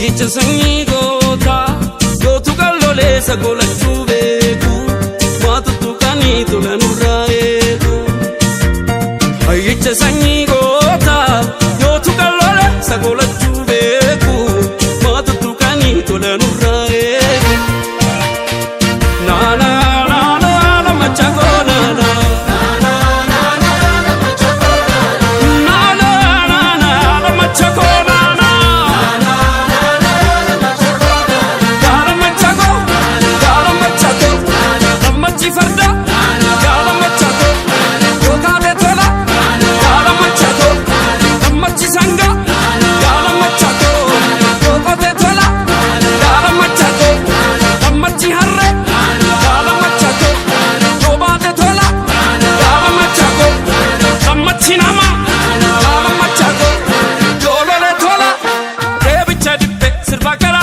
Ayyicha sanyii goota gootu qallolee sagolachuu beeku maatutu kanii tola nurraa eegu. Ayyicha sanyii goota gootu qallolee sagolachuu beeku maatutu kanii tola nurraa eegu. Naana naana machako naana. Sirba kara